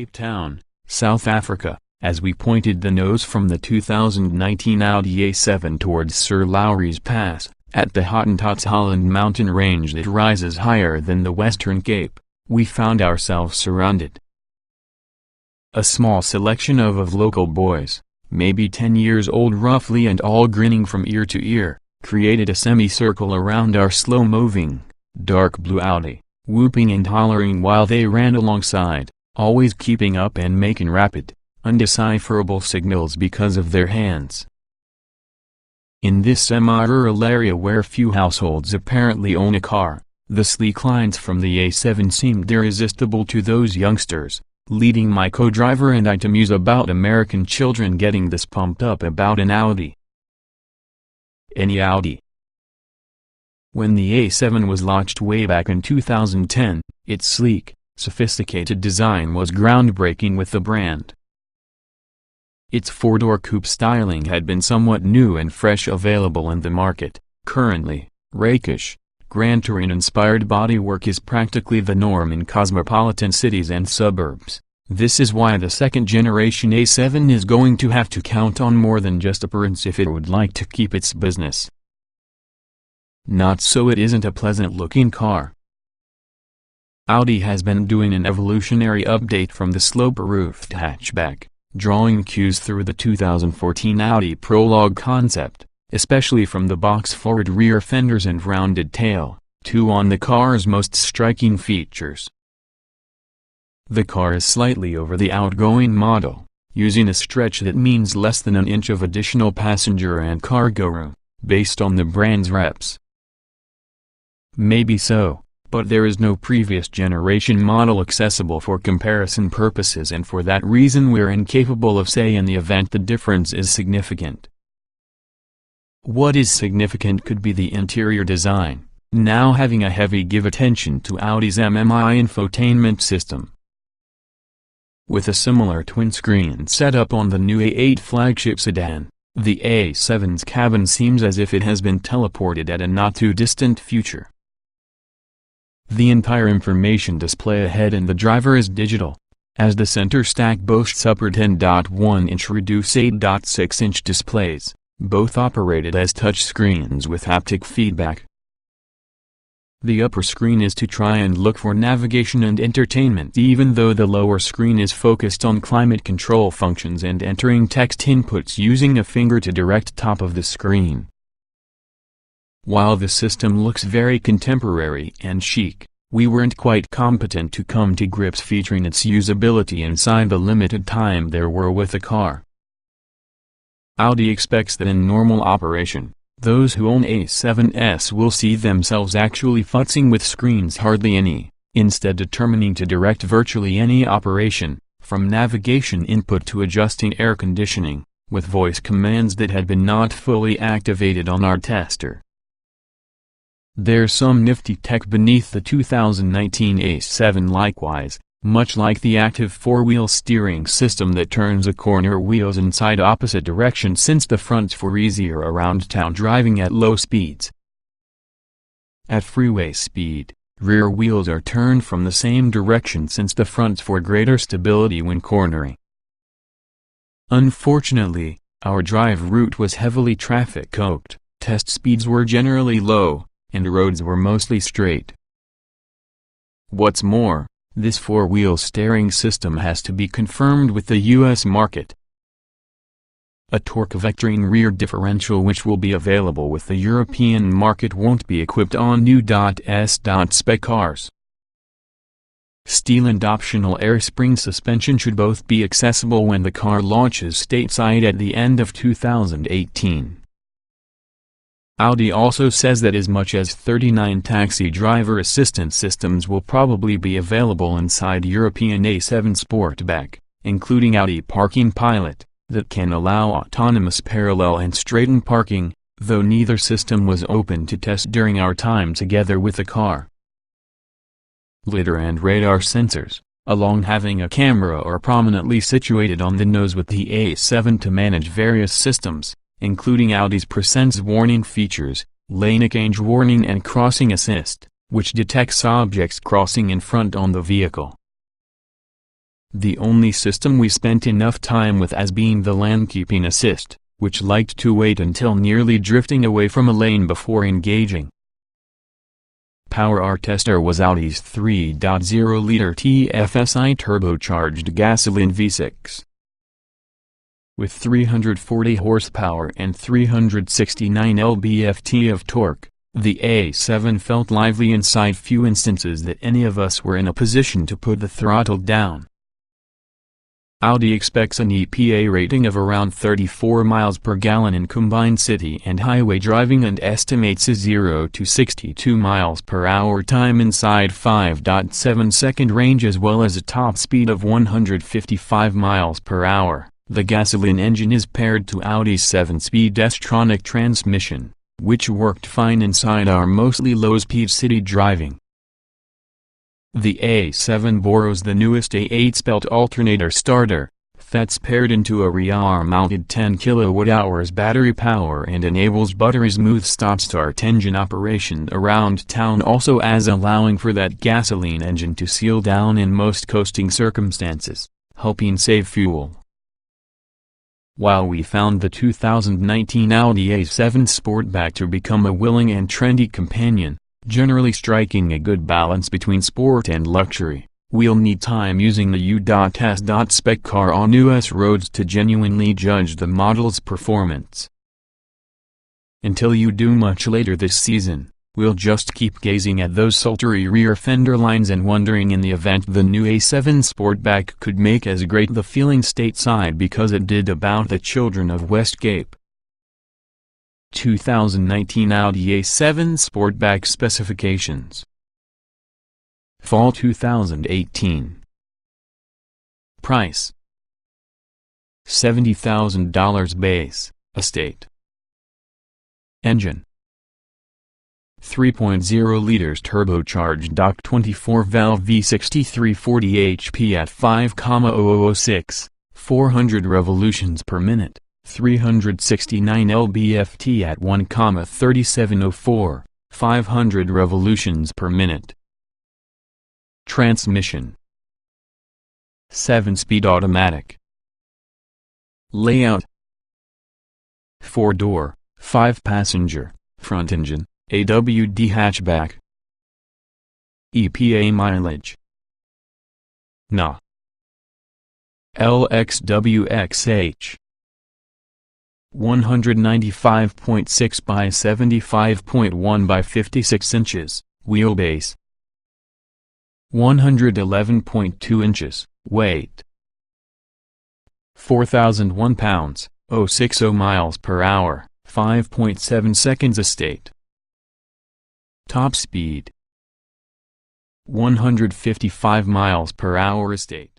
Cape Town, South Africa, as we pointed the nose from the 2019 Audi A7 towards Sir Lowry's Pass, at the Hottentots Holland mountain range that rises higher than the Western Cape. We found ourselves surrounded. A small selection of local boys, maybe 10 years old roughly and all grinning from ear to ear, created a semicircle around our slow-moving, dark blue Audi, whooping and hollering while they ran alongside, always keeping up and making rapid, undecipherable signals because of their hands. In this semi-rural area where few households apparently own a car, the sleek lines from the A7 seemed irresistible to those youngsters, leading my co-driver and I to muse about American children getting this pumped up about an Audi. Any Audi. When the A7 was launched way back in 2010, its sleek, sophisticated design was groundbreaking with the brand. Its four-door coupe styling had been somewhat new and fresh available in the market. Currently, rakish, Grand Touring-inspired bodywork is practically the norm in cosmopolitan cities and suburbs. This is why the second-generation A7 is going to have to count on more than just appearance if it would like to keep its business. Not so it isn't a pleasant-looking car. Audi has been doing an evolutionary update from the slope-roofed hatchback, drawing cues through the 2014 Audi Prologue concept, especially from the box-forward rear fenders and rounded tail, two on the car's most striking features. The car is slightly over the outgoing model, using a stretch that means less than an inch of additional passenger and cargo room, based on the brand's reps. Maybe so, but there is no previous generation model accessible for comparison purposes, and for that reason we're incapable of saying in the event the difference is significant. What is significant could be the interior design, now having a heavy give attention to Audi's MMI infotainment system. With a similar twin-screen setup on the new A8 flagship sedan, the A7's cabin seems as if it has been teleported at a not-too-distant future. The entire information display ahead in the driver is digital, as the center stack boasts upper 10.1-inch reduced 8.6-inch displays, both operated as touchscreens with haptic feedback. The upper screen is to try and look for navigation and entertainment, even though the lower screen is focused on climate control functions and entering text inputs using a finger to direct top of the screen. While the system looks very contemporary and chic, we weren't quite competent to come to grips featuring its usability inside the limited time there were with the car. Audi expects that in normal operation, those who own A7s will see themselves actually futzing with screens hardly any, instead determining to direct virtually any operation, from navigation input to adjusting air conditioning, with voice commands that had been not fully activated on our tester. There's some nifty tech beneath the 2019 A7 likewise, much like the active four-wheel steering system that turns the corner wheels inside opposite direction since the fronts for easier around-town driving at low speeds. At freeway speed, rear wheels are turned from the same direction since the fronts for greater stability when cornering. Unfortunately, our drive route was heavily traffic-choked, test speeds were generally low, and roads were mostly straight. What's more, this four-wheel steering system has to be confirmed with the US market. A torque-vectoring rear differential which will be available with the European market won't be equipped on new S.spec cars. Steel and optional air spring suspension should both be accessible when the car launches stateside at the end of 2018. Audi also says that as much as 39 taxi driver assistance systems will probably be available inside European A7 Sportback, including Audi Parking Pilot, that can allow autonomous parallel and straighten parking, though neither system was open to test during our time together with the car. Lidar and radar sensors, along having a camera are prominently situated on the nose with the A7 to manage various systems, including Audi's Presence warning features, lane change warning and crossing assist, which detects objects crossing in front on the vehicle. The only system we spent enough time with as being the lane-keeping assist, which liked to wait until nearly drifting away from a lane before engaging. Power our tester was Audi's 3.0-liter TFSI turbocharged gasoline V6. With 340 horsepower and 369 lb-ft of torque, the A7 felt lively inside few instances that any of us were in a position to put the throttle down. Audi expects an EPA rating of around 34 miles per gallon in combined city and highway driving and estimates a 0 to 62 miles per hour time inside 5.7-second range as well as a top speed of 155 miles per hour. The gasoline engine is paired to Audi's 7-speed S-tronic transmission, which worked fine inside our mostly low-speed city driving. The A7 borrows the newest A8 Spelt alternator starter, that's paired into a rear-mounted 10 kWh battery power and enables buttery-smooth stop-start engine operation around town, also as allowing for that gasoline engine to seal down in most coasting circumstances, helping save fuel. While we found the 2019 Audi A7 Sportback to become a willing and trendy companion, generally striking a good balance between sport and luxury, we'll need time using the U.S.spec car on US roads to genuinely judge the model's performance. Until you do much later this season, we'll just keep gazing at those sultry rear fender lines and wondering in the event the new A7 Sportback could make as great the feeling stateside because it did about the children of West Cape. 2019 Audi A7 Sportback specifications. Fall 2018. Price: $70,000 base, estate. Engine: 3.0 liters turbocharged Dock 24-valve V6 340 HP at 5,006, 400 revolutions per minute. 369 lb-ft at 1,3704, 500 revolutions per minute. Transmission: 7-speed automatic. Layout: 4-door, 5-passenger, front engine, AWD hatchback. EPA mileage: NA LXWXH 195.6 by 75.1 by 56 inches, wheelbase 111.2 inches, weight 4,001 pounds, 060 miles per hour, 5.7 seconds estate. Top speed 155 miles per hour estate.